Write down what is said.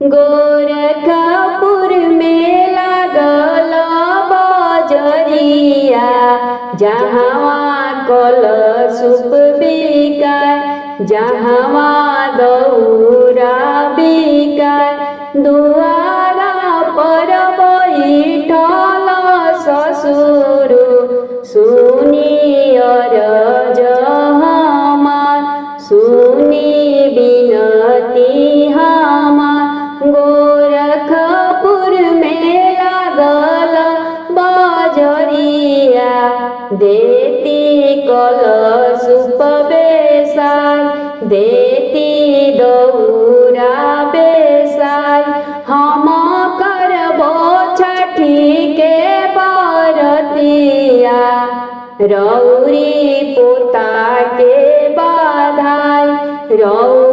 गोरखपुर में लागल बजरिया, जहवा कलशुप बिकाय, जहवा दौरा बिकाय। दुआरा पर बैठल ससुर, सुनी अरज हमार, सुनी बिनती हमार। गोरखपुर में लागल बजरिया, देती कलशुप बेसाय, देती दौरा बेसाय। हम करबो छठी के बरतिया, रौरी पोता के बधाई, रौ